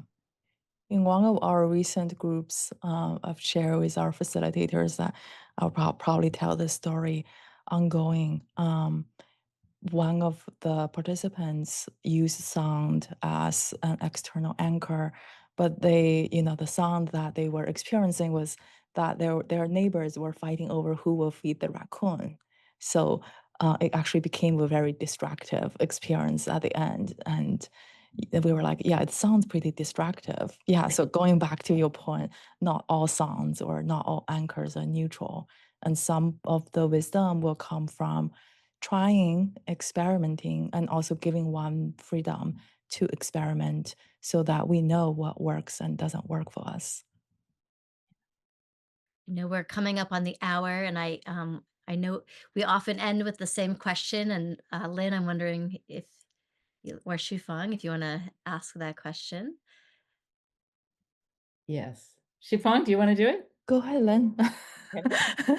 In one of our recent groups, I've shared with our facilitators that I'll probably tell this story ongoing. One of the participants used sound as an external anchor, but the sound that they were experiencing was that their neighbors were fighting over who will feed the raccoon. So it actually became a very distractive experience at the end, and we were like, yeah, it sounds pretty distractive. Yeah, so going back to your point, not all sounds or not all anchors are neutral, and some of the wisdom will come from trying, experimenting, and also giving one freedom to experiment so that we know what works and doesn't work for us. We're coming up on the hour, and I know we often end with the same question. And Lynn, I'm wondering if or Shufang, if you want to ask that question. Yes. Chiffon, do you want to do it? Go ahead, Lynn. Okay.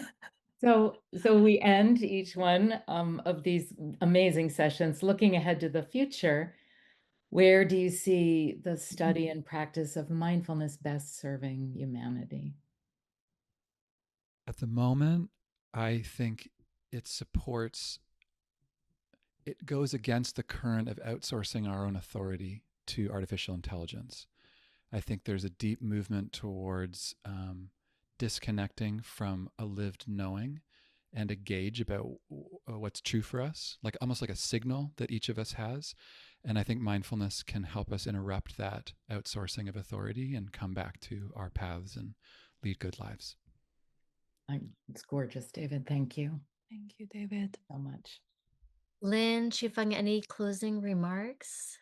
So we end each one of these amazing sessions looking ahead to the future. Where do you see the study and practice of mindfulness best serving humanity? At the moment, I think it supports, it goes against the current of outsourcing our own authority to artificial intelligence. I think there's a deep movement towards disconnecting from a lived knowing and a gauge about what's true for us, like almost like a signal that each of us has. And I think mindfulness can help us interrupt that outsourcing of authority and come back to our paths and lead good lives. It's gorgeous, David. Thank you Thank you, David. so much. Lynn, Shufang, any closing remarks?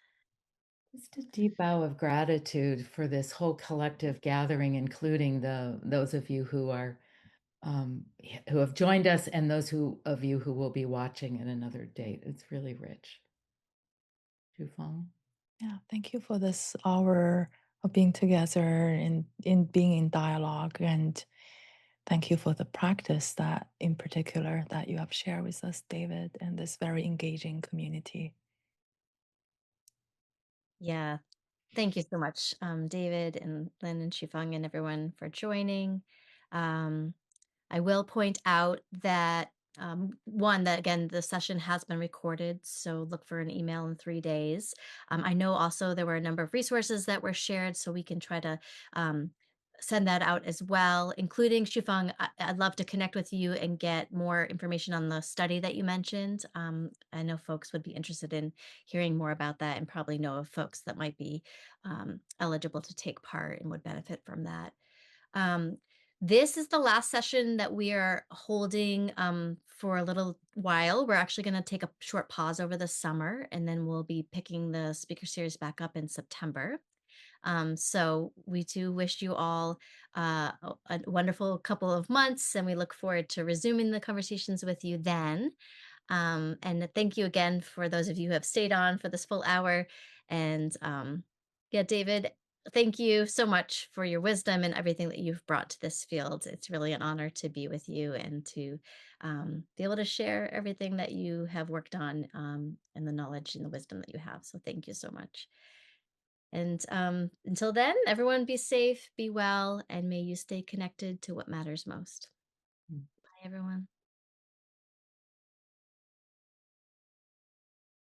Just a deep bow of gratitude for this whole collective gathering, including those of you who are who have joined us and those of you who will be watching at another date. It's really rich. Jufeng? Yeah, thank you for this hour of being together and in being in dialogue. And thank you for the practice that in particular that you have shared with us, David, and this very engaging community. Yeah. Thank you so much, David and Lynn and Shifeng and everyone for joining. Um, I will point out that one, that again, the session has been recorded, so look for an email in 3 days. I know also there were a number of resources that were shared, so we can try to um, send that out as well, including Shufang. I'd love to connect with you and get more information on the study that you mentioned. I know folks would be interested in hearing more about that and probably know of folks that might be eligible to take part and would benefit from that. Um, this is the last session that we are holding for a little while. We're actually going to take a short pause over the summer, and then we'll be picking the speaker series back up in September. So we do wish you all a wonderful couple of months, and we look forward to resuming the conversations with you then. And thank you again for those of you who have stayed on for this full hour. And yeah, David, thank you so much for your wisdom and everything that you've brought to this field. It's really an honor to be with you and to be able to share everything that you have worked on and the knowledge and the wisdom that you have. So thank you so much. And until then, everyone be safe, be well, and may you stay connected to what matters most. Mm. Bye, everyone.